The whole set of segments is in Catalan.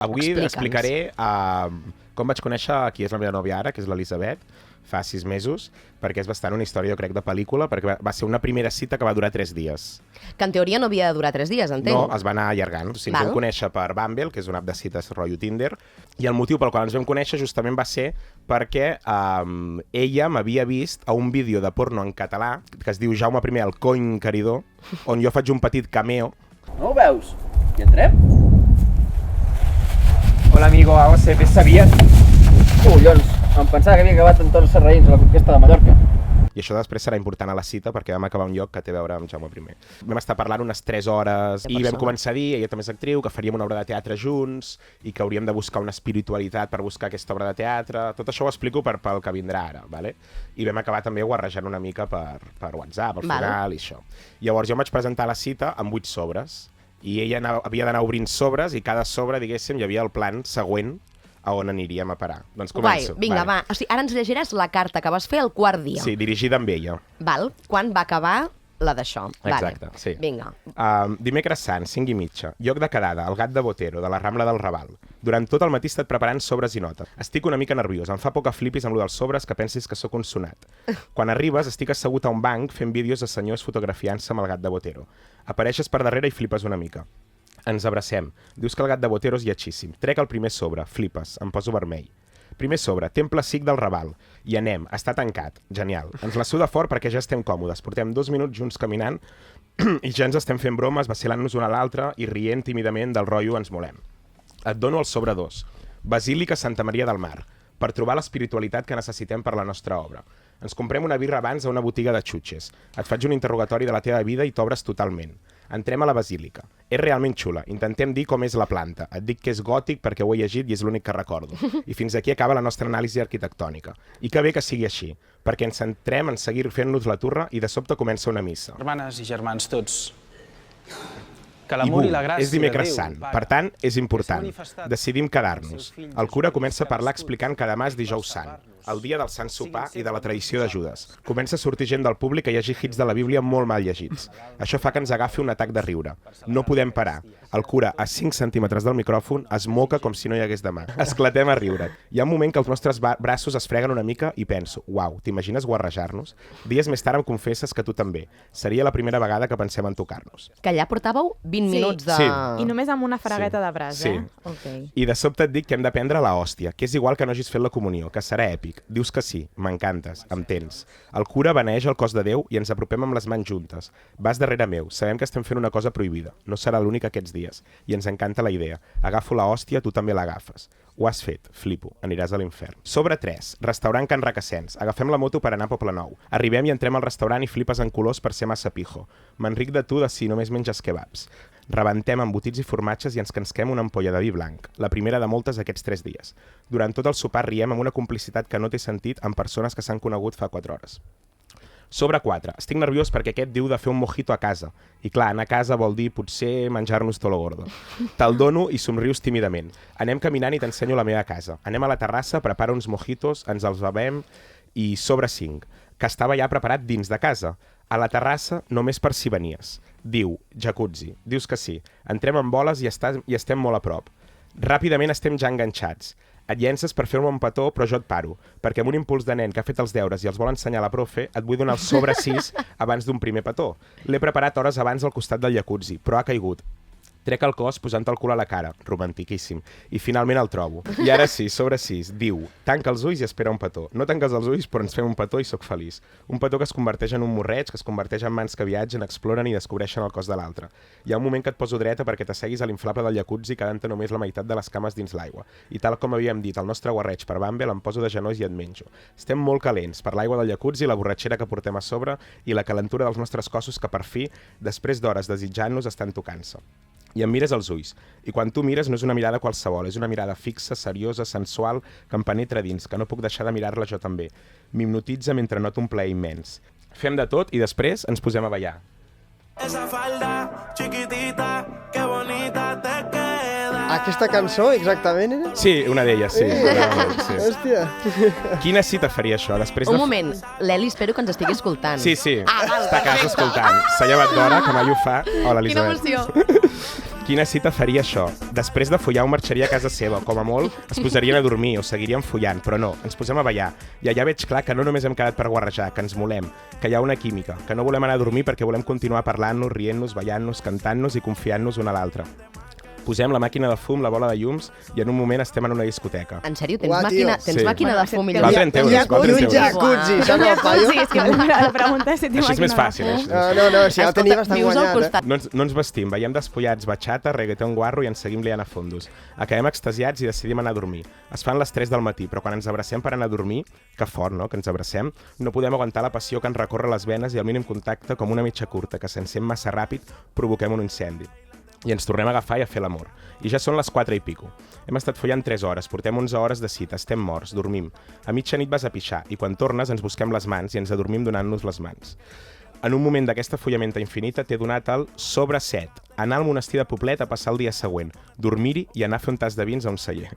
Avui explicaré com vaig conèixer qui és la meva nòvia ara, que és l'Elisabet, fa 6 mesos, perquè és bastant una història, jo crec, de pel·lícula, perquè va ser una primera cita que va durar 3 dies. Que en teoria no havia de durar 3 dies, entenc. No, es va anar allargant. O sigui, ens vam conèixer per Bumble, que és una app de cites rotllo Tinder, i el motiu pel qual ens vam conèixer justament va ser perquè ella m'havia vist a un vídeo de porno en català, que es diu Jaume I, el cony caridor, on jo faig un petit cameo. No ho veus? Hi entrem? Hola amigo, AOC, ¿ves sabías? Collons, em pensava que havia acabat en tots els sarraïns a la conquesta de Mallorca. I això després serà important a la cita perquè vam acabar un lloc que té a veure amb Jaume I. Vam estar parlant unes 3 hores i vam començar a dir, ella també és actriu, que faríem una obra de teatre junts i que hauríem de buscar una espiritualitat per buscar aquesta obra de teatre. Tot això ho explico pel que vindrà ara, ¿vale? I vam acabar també guarrejant una mica per WhatsApp, al final i això. Llavors jo em vaig presentar a la cita amb 8 sobres i ella havia d'anar obrint sobres i cada sobre, diguéssim, hi havia el plan següent a on aniríem a parar. Doncs començo. Vinga, va. O sigui, ara ens llegiràs la carta que vas fer el quart dia. Sí, dirigida amb ella. Val? Quan va acabar la d'això. Exacte, sí. Vinga. Dimecres sant, 5:30. Lloc de quedada, el Gat de Botero, de la Rambla del Raval. Durant tot el matí he estat preparant sobres i notes. Estic una mica nerviós, em fa por que flipis amb lo dels sobres que pensis que sóc un sonat. Quan arribes, estic assegut a un banc fent vídeos de senyors fotografiant-se amb el Gat de Botero. Apareixes per darrere i flipes una mica. Ens abracem. Dius que el Gat de Botero és lletgíssim. Trec el primer sobre. Flipes. Em poso vermell. Primer sobre. Temple Sikh del Raval. I anem. Està tancat. Genial. Ens la suda fort perquè ja estem còmodes. Portem 2 minuts junts caminant i ja ens estem fent bromes, vacilant-nos una a l'altra i rient tímidament del rotllo ens molem. Et dono el sobre 2. Basílica Santa Maria del Mar. Per trobar l'espiritualitat que necessitem per la nostra obra. Ens comprem una birra abans a una botiga de xutxes. Et faig un interrogatori de la teva vida i t'obres totalment. Entrem a la basílica. És realment xula. Intentem dir com és la planta. Et dic que és gòtic perquè ho he llegit i és l'únic que recordo. I fins aquí acaba la nostra anàlisi arquitectònica. I que bé que sigui així, perquè ens centrem en seguir fent-nos la turra i de sobte comença una missa. Germanes i germans tots, que l'amor i la gràcia és dimecres sant, per tant, és important. Decidim quedar-nos. El cura comença a parlar explicant que demà és dijous sant, el dia del sant sopar i de la tradició de Judes. Comença a sortir gent del públic a llegir hits de la Bíblia molt mal llegits. Això fa que ens agafi un atac de riure. No podem parar. El cura, a 5 centímetres del micròfon, es moca com si no hi hagués demà. Esclatem a riure. Hi ha un moment que els nostres braços es freguen una mica i penso, uau, t'imagines guarrejar-nos? Dies més tard em confesses que tu també. Seria la primera vegada que pensem en tocar-nos. Que allà portàveu 20 minuts de... Sí. I només amb una fregueta de braç, eh? Okay. I de sobte et dic que hem de prendre la hòstia, que és igual que no hagis fet la comunió, que serà èpic. Dius que sí, m'encantes, em tens. El cura beneeix el cos de Déu i ens apropem amb les mans juntes. Vas darrere meu, sabem que estem fent una cosa prohibida. No serà l'únic aquests dies. I ens encanta la idea. Agafo la hòstia, tu també l'agafes. Ho has fet, flipo, aniràs a l'infern. Sobre 3, restaurant Can Requesens. Agafem la moto per anar a Poblenou. Arribem i entrem al restaurant i flipes en colors per ser massa pijo. M'enric de tu de si només menges kebabs. Rebentem embotits i formatges i ens cansquem una ampolla de vi blanc, la primera de moltes aquests 3 dies. Durant tot el sopar riem amb una complicitat que no té sentit amb persones que s'han conegut fa 4 hores. Sobre 4. Estic nerviós perquè aquest diu de fer un mojito a casa. I clar, anar a casa vol dir potser menjar-nos tot lo gordo. Te'l dono i somrius tímidament. Anem caminant i t'ensenyo la meva casa. Anem a la terrassa, prepara uns mojitos, ens els bevem i sobre 5, que estava ja preparat dins de casa. A la terrassa només per si venies. Diu, jacuzzi. Dius que sí. Entrem en boles i estem molt a prop. Ràpidament estem ja enganxats. Et llences per fer-me un petó, però jo et paro, perquè amb un impuls de nen que ha fet els deures i els vol ensenyar a la profe, et vull donar el sobre 6 abans d'un primer petó. L'he preparat hores abans al costat del jacuzzi, però ha caigut. Trec el cos posant el cul a la cara, romantiquíssim, i finalment el trobo. I ara sí, sobre 6, diu, tanca els ulls i espera un petó. No tanques els ulls, però ens fem un petó i sóc feliç. Un petó que es converteix en un morreig, que es converteix en mans que viatgen, exploren i descobreixen el cos de l'altre. Hi ha un moment que et poso dreta perquè t'asseguis a l'inflable del jacuzzi quedant-te només la meitat de les cames dins l'aigua. I tal com havíem dit, el nostre guarreig per Bumble em poso de genolls i et menjo. Estem molt calents per l'aigua del jacuzzi, la borratxera que portem a sobre i la calentura dels nostres cossos que per fi, després d'hores desitjant-nos, estan tocant-se. I em mires als ulls. I quan tu mires no és una mirada qualsevol, és una mirada fixa, seriosa, sensual, que em penetra dins, que no puc deixar de mirar-la jo també. M'hipnotitza mentre noto un plaer immens. Fem de tot i després ens posem a ballar. Esa falda chiquitita, que bonita te queda. Aquesta cançó, exactament, era? Sí, una d'elles, sí. Sí. Hòstia. Quina cita faria això? Després Un moment, l'Eli espero que ens estigui escoltant. Sí, sí. Val, Està a casa escoltant. S'ha llevat d'hora, que mai ho fa. Hola, Quina Elisabet. emoció. Quina cita faria això? Després de follar un marxaria a casa seva, com a molt es posarien a dormir o seguirien follant, però no, ens posem a ballar. I allà veig clar que no només hem quedat per guarrejar, que ens molem, que hi ha una química, que no volem anar a dormir perquè volem continuar parlant-nos, rient-nos, ballant-nos, cantant-nos i confiant-nos un a l'altre. Posem la màquina de fum, la bola de llums i en un moment estem en una discoteca. En sèrio? Tens Uah, màquina, tio. tens Sí. màquina de fum i Val 30 euros, val 30 I un euros. jacuzzi, Un saps el paio? jacuzzi, és que la pregunta és si té Així és màquina més de fàcil, fum. No, si ja ho tenia bastant vius al guanyat, costat. No ens vestim, veiem despullats, batxata, reggaeton guarro i ens seguim liant a fondos. Acabem extasiats i decidim anar a dormir. Es fan les 3 del matí, però quan ens abracem per anar a dormir, que fort, no?, que ens abracem, no podem aguantar la passió que ens recorre les venes i el mínim contacte, com una mitja curta, que s'encén massa ràpid, provoquem un incendi. I ens tornem a agafar i a fer l'amor. I ja són les 4 i pico. Hem estat follant 3 hores, portem 11 hores de cita, estem morts, dormim. A mitjanit vas a pixar i quan tornes ens busquem les mans i ens adormim donant-nos les mans. En un moment d'aquesta follamenta infinita t'he donat el sobre 7, anar al monestir de Poblet a passar el dia següent, dormir-hi i anar a fer un tas de vins a un celler.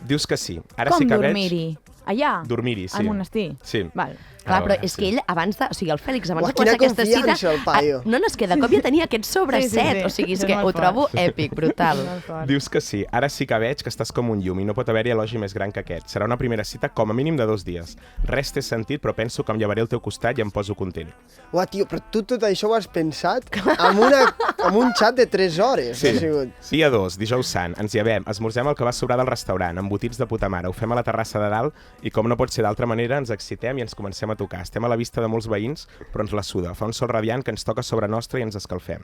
Dius que sí. Ara Com sí que dormir-hi? Allà? Dormir-hi, sí. Al monestir? Sí. Val. Clar, A però veure, és que ell abans de... O sigui, el Fèlix abans Uah, de començar quina aquesta cita... confiança, el paio. No, és que de cop ja tenia aquest sobre Sí, sí, 7. sí. O sigui, és És que molt ho trobo èpic, brutal. Molt fort. Dius que sí. Ara sí que veig que estàs com un llum i no pot haver-hi elogi més gran que aquest. Serà una primera cita com a mínim de 2 dies. Res té sentit, però penso que em llevaré al teu costat i em poso content. Uah, tio, però tu tot això ho has pensat amb un xat de 3 hores. Ha sigut. Dia 2, dijous sant, ens llevem, esmorzem el que va sobrar del restaurant, embotits de puta mare, ho fem a la terrassa de dalt i com no pot ser d'altra manera ens excitem i ens comencem a tocar. Estem a la vista de molts veïns, però ens la suda. Fa un sol radiant que ens toca sobre nostre i ens escalfem.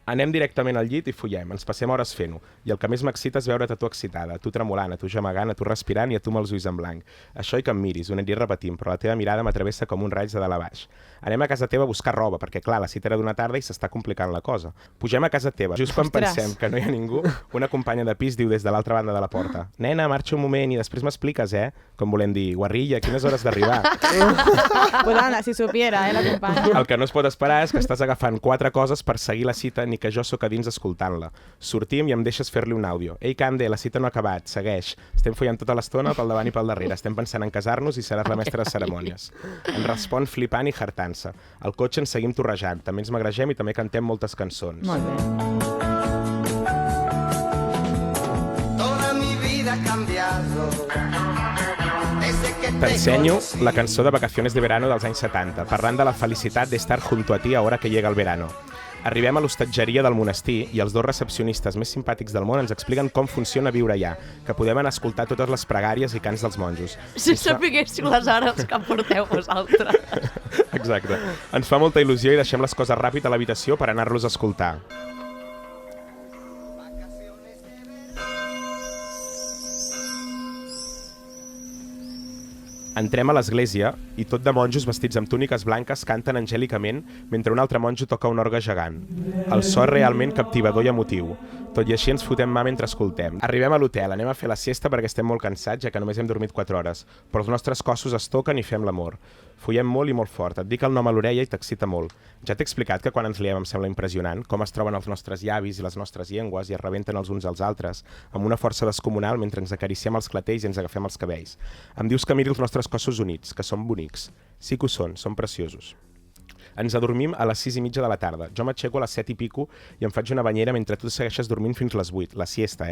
Anem directament al llit i follem, ens passem hores fent-ho. I el que més m'excita és veure't a tu excitada, a tu tremolant, a tu gemegant, a tu respirant i a tu amb els ulls en blanc. Això i que em miris, ho aniré repetint, però la teva mirada m'atravessa com un raig de dalt a baix. Anem a casa teva a buscar roba, perquè clar, la cita era d'una tarda i s'està complicant la cosa. Pugem a casa teva, just quan Ostres. pensem que no hi ha ningú, una companya de pis diu des de l'altra banda de la porta: nena, marxa un moment i després m'expliques, Com volem dir, guarrilla, quines hores d'arribar? Pues Anna, si supiera, la companya. El que no es pot esperar és que estàs agafant 4 coses per seguir la cita ni que jo sóc a dins escoltant-la. Sortim i em deixes fer-li un àudio. Ei, Cande, la cita no ha acabat, segueix. Estem follant tota l'estona pel davant i pel darrere. Estem pensant en casar-nos i seràs la mestra de cerimònies. Em respon flipant i hartant-se. Al cotxe ens seguim torrejant, també ens magregem i també cantem moltes cançons. Molt bé. Toda mi vida ha cambiado. T'ensenyo la cançó de Vacaciones de Verano dels anys 70, parlant de la felicitat d'estar junto a ti ahora que llega el verano. Arribem a l'hostatgeria del monestir i els 2 recepcionistes més simpàtics del món ens expliquen com funciona viure allà, que podem anar a escoltar totes les pregàries i cants dels monjos. Si sapiguéssiu les hores que porteu vosaltres. Exacte. Ens fa molta il·lusió i deixem les coses ràpid a l'habitació per anar-los a escoltar. Entrem a l'església i tot de monjos vestits amb túniques blanques canten angèlicament mentre un altre monjo toca un orgue gegant. El so és realment captivador i emotiu. Tot i així ens fotem mà mentre escoltem. Arribem a l'hotel, anem a fer la siesta perquè estem molt cansats, ja que només hem dormit 4 hores, però els nostres cossos es toquen i fem l'amor. Follem molt i molt fort, et dic el nom a l'orella i t'excita molt. Ja t'he explicat que quan ens liem em sembla impressionant, com es troben els nostres llavis i les nostres llengües i es rebenten els uns als altres, amb una força descomunal mentre ens acariciem els clatells i ens agafem els cabells. Em dius que miri els nostres cossos units, que són bonics. Sí que ho són preciosos. Ens adormim a les 6:30 de la tarda. Jo m'aixeco a les 7 i pico i em faig una banyera mentre tu segueixes dormint fins les 8, la siesta,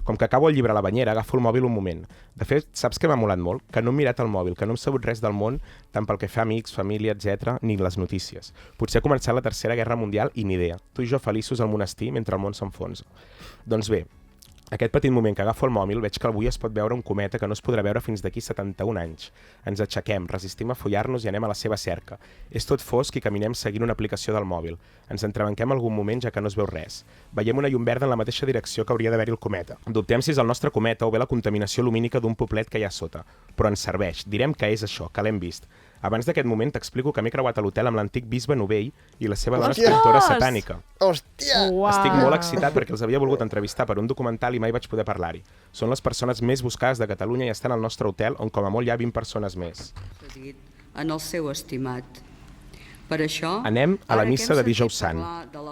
Com que acabo el llibre a la banyera, agafo el mòbil un moment. De fet, saps què m'ha molat molt? Que no he mirat el mòbil, que no hem sabut res del món, tant pel que fa amics, família, etc, ni les notícies. Potser ha començat la Tercera Guerra Mundial i ni idea. Tu i jo feliços al monestir mentre el món s'enfonsa. Doncs bé, aquest petit moment que agafo el mòbil veig que avui es pot veure un cometa que no es podrà veure fins d'aquí 71 anys. Ens aixequem, resistim a follar-nos i anem a la seva cerca. És tot fosc i caminem seguint una aplicació del mòbil. Ens entrebanquem algun moment ja que no es veu res. Veiem una llum verda en la mateixa direcció que hauria d'haver-hi el cometa. Dubtem si és el nostre cometa o bé la contaminació lumínica d'un poblet que hi ha sota. Però ens serveix. Direm que és això, que l'hem vist. Abans d'aquest moment t'explico que m'he creuat a l'hotel amb l'antic bisbe Novell i la seva dona escriptora satànica. Hòstia! Uau. Estic molt excitat perquè els havia volgut entrevistar per un documental i mai vaig poder parlar-hi. Són les persones més buscades de Catalunya i estan al nostre hotel, on com a molt hi ha 20 persones més. En el seu estimat. Per això... Anem a la missa de dijous sant.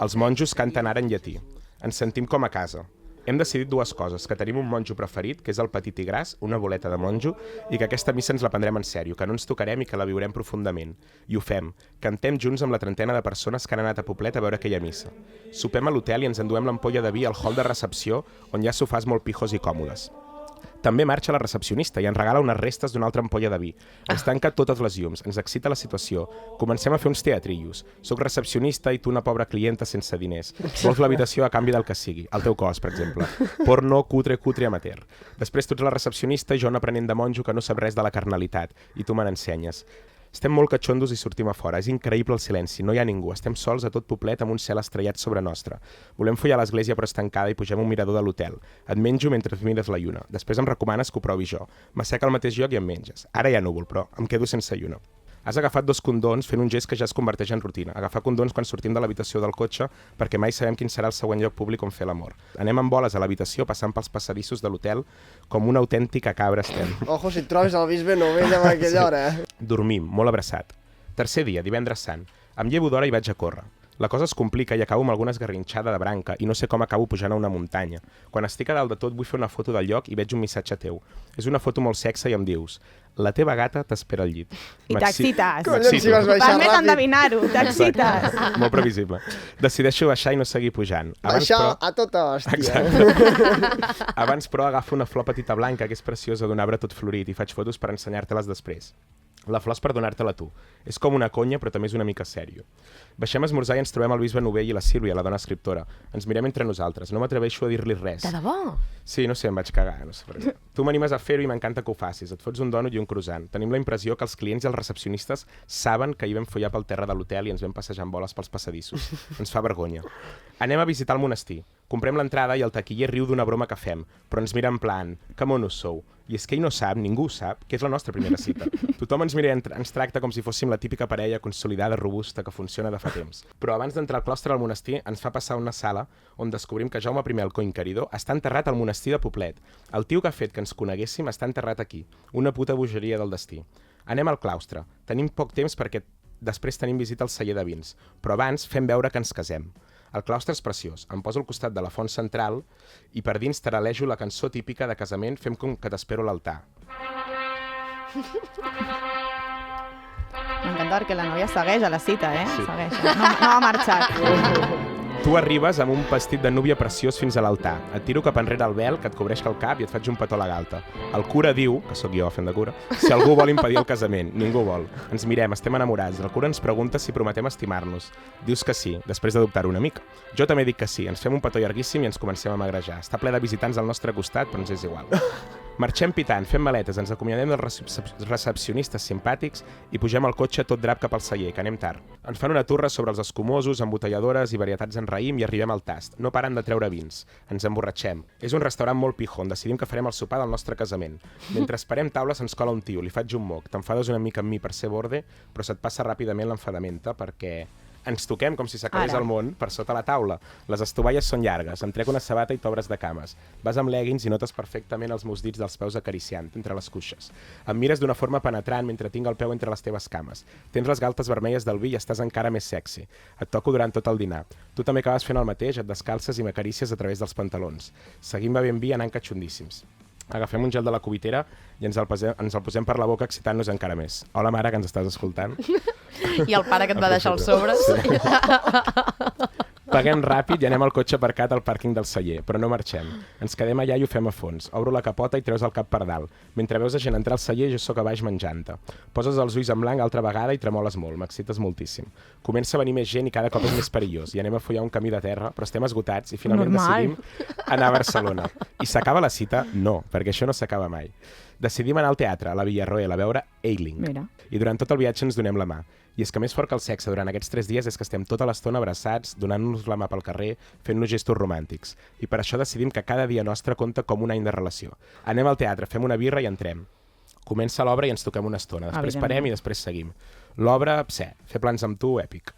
Els monjos canten ara en llatí. Ens sentim com a casa. Hem decidit dues coses, que tenim un monjo preferit, que és el petit i gras, una boleta de monjo, i que aquesta missa ens la prendrem en sèrio, que no ens tocarem i que la viurem profundament. I ho fem. Cantem junts amb la trentena de persones que han anat a Poblet a veure aquella missa. Sopem a l'hotel i ens enduem l'ampolla de vi al hall de recepció, on hi ha sofàs molt pijos i còmodes. També marxa la recepcionista i ens regala unes restes d'una altra ampolla de vi. Ens tanca totes les llums, ens excita la situació. Comencem a fer uns teatrillos. Soc recepcionista i tu una pobra clienta sense diners. Vols l'habitació a canvi del que sigui, el teu cos, per exemple. Porno, cutre amateur. Després tu ets la recepcionista i jo un aprenent de monjo que no sap res de la carnalitat, i tu me n'ensenyes. Estem molt catxondos i sortim a fora. És increïble el silenci. No hi ha ningú. Estem sols a tot Poblet amb un cel estrellat sobre nostre. Volem follar l'església però és tancada i pugem un mirador de l'hotel. Et menjo mentre mires la lluna. Després em recomanes que ho provi jo. M'asseca al mateix lloc i em menges. Ara hi ha núvol, però em quedo sense lluna. Has agafat 2 condons fent un gest que ja es converteix en rutina. Agafar condons quan sortim de l'habitació del cotxe perquè mai sabem quin serà el següent lloc públic on fer l'amor. Anem amb boles a l'habitació passant pels passadissos de l'hotel com una autèntica cabra estem. Ojo, si et trobes el bisbe Novell a aquella hora. Dormim, molt abraçat. Tercer dia, divendres sant. Em llevo d'hora i vaig a córrer. La cosa es complica i acabo amb alguna esgarrinxada de branca i no sé com acabo pujant a una muntanya. Quan estic a dalt de tot vull fer una foto del lloc i veig un missatge teu. És una foto molt sexa i em dius: la teva gata t'espera al llit. I t'excites. Collons, si vas baixar Vas més ràpid. endevinar-ho, t'excites. Molt previsible. Decideixo baixar i no seguir pujant. Baixar a tota hòstia. Exacte. Abans, però, agafo una flor petita blanca que és preciosa d'un arbre tot florit i faig fotos per ensenyar-te-les després. La flor és per donar-te-la tu. És com una conya, però també és una mica sèrio. Baixem a esmorzar i ens trobem el bisbe Novell i la Sílvia, la dona escriptora. Ens mirem entre nosaltres. No m'atreveixo a dir-li res. De debò? Sí, no sé, em vaig cagar. No sé per què. Tu m'animes a fer-ho i m'encanta que ho facis. Et fots un dònut i un croissant. Tenim la impressió que els clients i els recepcionistes saben que hi vam follar pel terra de l'hotel i ens vam passejar en boles pels passadissos. Ens fa vergonya. Anem a visitar el monestir. Comprem l'entrada i el taquiller riu d'una broma que fem, però ens mira en plan, que monos sou. I és que ell no sap, ningú ho sap, que és la nostra primera cita. Tothom ens mira i ens tracta com si fóssim la típica parella consolidada, robusta, que funciona de fa temps. Però abans d'entrar al claustre del monestir ens fa passar una sala on descobrim que Jaume I el Coinqueridor està enterrat al monestir de Poblet. El tio que ha fet que ens coneguéssim està enterrat aquí. Una puta bogeria del destí. Anem al claustre. Tenim poc temps perquè després tenim visita al celler de vins. Però abans fem veure que ens casem. El claustre és preciós. Em poso al costat de la font central i per dins taralejo la cançó típica de casament Fem com que t'espero a l'altar. M'encanta perquè la nòvia segueix a la cita, Sí. Segueix. No ha marxat. Tu arribes amb un vestit de núvia preciós fins a l'altar. Et tiro cap enrere el vel que et cobreix el cap i et faig un petó a la galta. El cura diu, que sóc jo fent de cura, si algú vol impedir el casament. Ningú vol. Ens mirem, estem enamorats. El cura ens pregunta si prometem estimar-nos. Dius que sí, després de dubtar-ho una mica. Jo també dic que sí. Ens fem un petó llarguíssim i ens comencem a magrejar. Està ple de visitants al nostre costat, però ens és igual. Marxem pitant, fem maletes, ens acomiadem dels recepcionistes simpàtics i pugem al cotxe tot drap cap al celler, que anem tard. Ens fan una turra sobre els escumosos, embotelladores i varietats en raïm i arribem al tast. No paren de treure vins. Ens emborratxem. És un restaurant molt pijo on decidim que farem el sopar del nostre casament. Mentre esperem taules ens cola un tio, li faig un moc. T'enfades una mica amb mi per ser borde, però se't passa ràpidament l'enfadamenta perquè ens toquem com si s'acabés el món per sota la taula. Les estovalles són llargues, em trec una sabata i t'obres de cames. Vas amb leggings i notes perfectament els meus dits dels peus acariciant entre les cuixes. Em mires d'una forma penetrant mentre tinc el peu entre les teves cames. Tens les galtes vermelles del vi i estàs encara més sexy. Et toco durant tot el dinar. Tu també acabes fent el mateix, et descalces i m'acarícies a través dels pantalons. Seguim bevent vi anant catxondíssims. Agafem un gel de la cubitera i ens el posem per la boca excitant-nos encara més. Hola, mare, que ens estàs escoltant. I el pare que et va deixar els sobres. Sí. Paguem ràpid i anem al cotxe aparcat al pàrquing del celler, però no marxem. Ens quedem allà i ho fem a fons. Obro la capota i treus el cap per dalt. Mentre veus a gent entrar al celler, jo sóc a baix menjant-te. Poses els ulls en blanc altra vegada i tremoles molt, m'excites moltíssim. Comença a venir més gent i cada cop és més perillós. I anem a follar un camí de terra, però estem esgotats i finalment decidim anar a Barcelona. I s'acaba la cita? No, perquè això no s'acaba mai. Decidim anar al teatre, a la Villarroel, a veure Ailing. Mira. I durant tot el viatge ens donem la mà. I és que més fort que el sexe durant aquests 3 dies és que estem tota l'estona abraçats, donant-nos la mà pel carrer, fent-nos gestos romàntics. I per això decidim que cada dia nostre compta com un any de relació. Anem al teatre, fem una birra i entrem. Comença l'obra i ens toquem una estona. Després parem i després seguim. L'obra, fer plans amb tu, èpic.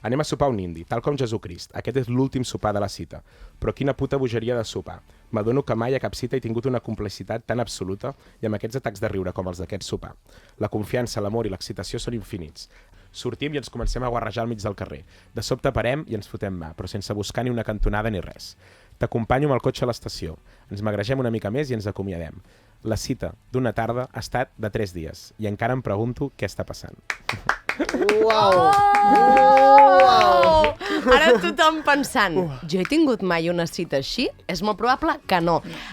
Anem a sopar un indi, tal com Jesucrist. Aquest és l'últim sopar de la cita. Però quina puta bogeria de sopar. M'adono que mai a cap cita he tingut una complicitat tan absoluta i amb aquests atacs de riure com els d'aquest sopar. La confiança, l'amor i l'excitació són infinits. Sortim i ens comencem a guarrejar al mig del carrer. De sobte parem i ens fotem mà, però sense buscar ni una cantonada ni res. T'acompanyo amb el cotxe a l'estació. Ens magregem una mica més i ens acomiadem. La cita d'una tarda ha estat de 3 dies i encara em pregunto què està passant. Uau! Ara tothom pensant, jo he tingut mai una cita així? És molt probable que no.